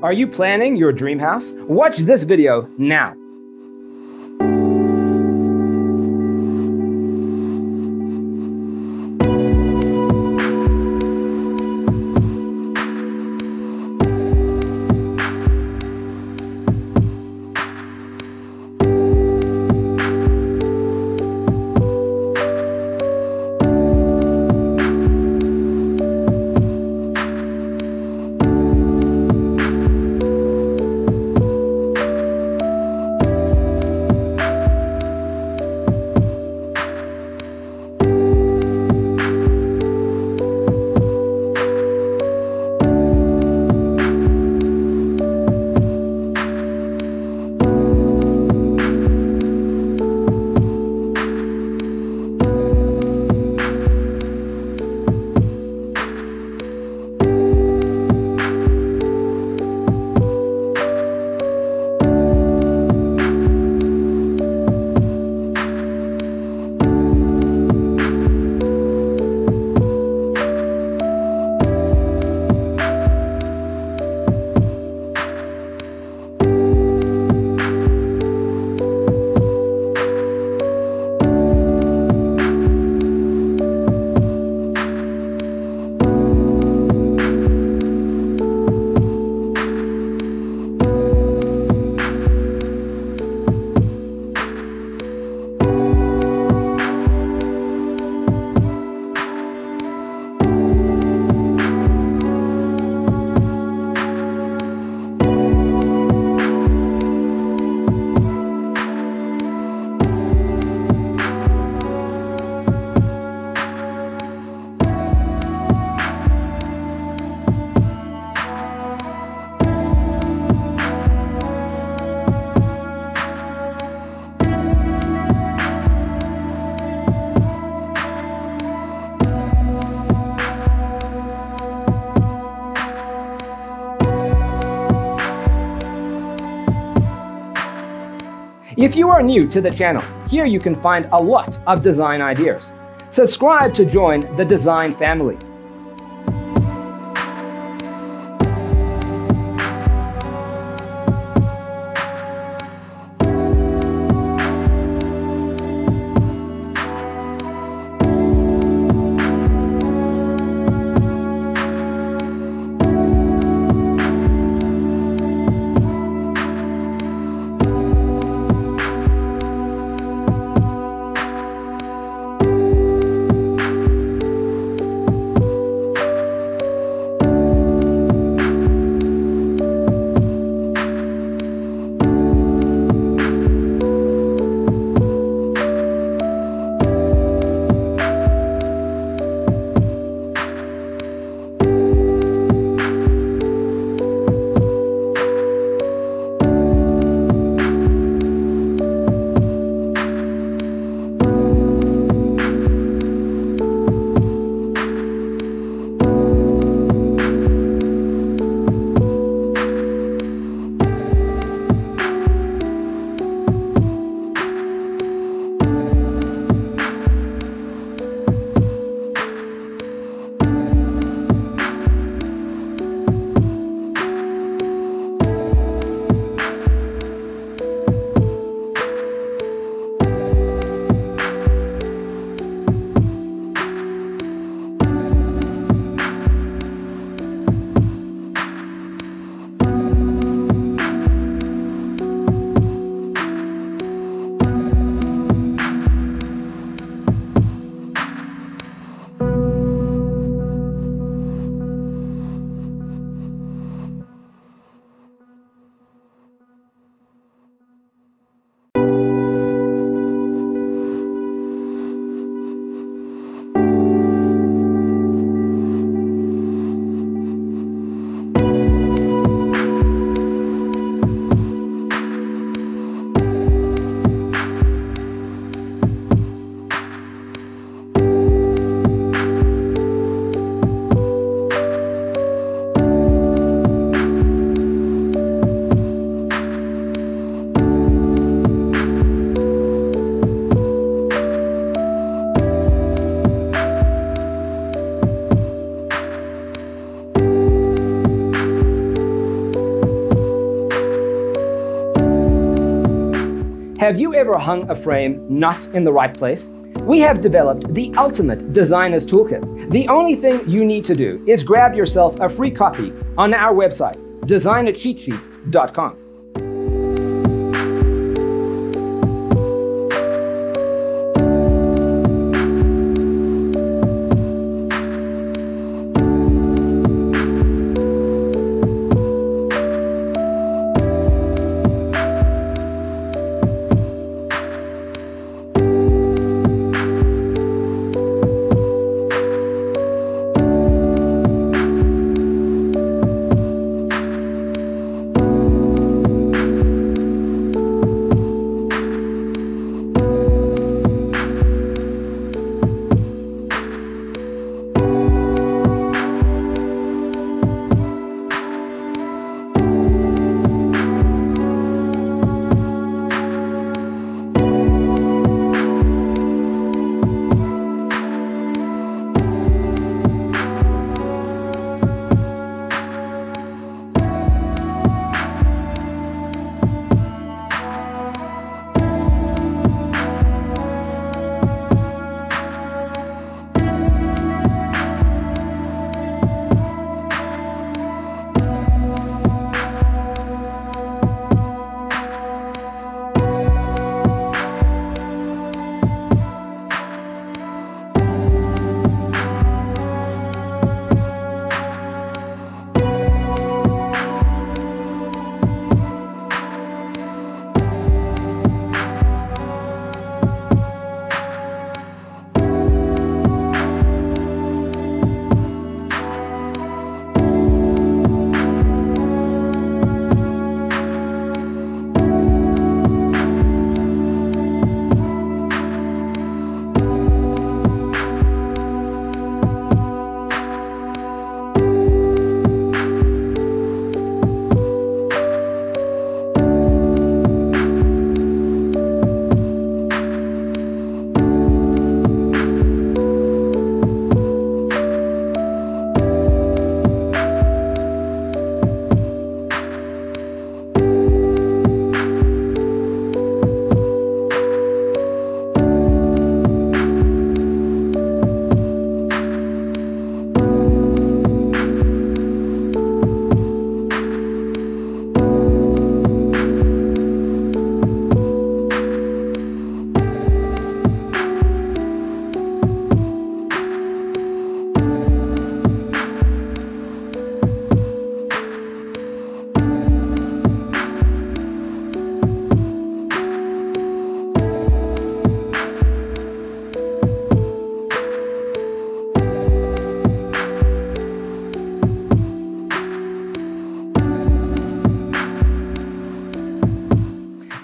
Are you planning your dream house? Watch this video now. If you are new to the channel, here you can find a lot of design ideas. Subscribe to join the design family. Have you ever hung a frame not in the right place? We have developed the ultimate designer's toolkit. The only thing you need to do is grab yourself a free copy on our website, designercheatsheet.com.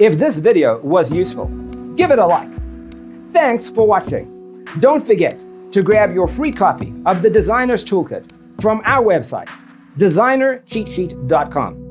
If this video was useful, give it a like. Thanks for watching. Don't forget to grab your free copy of the Designer's Toolkit from our website, designercheatsheet.com.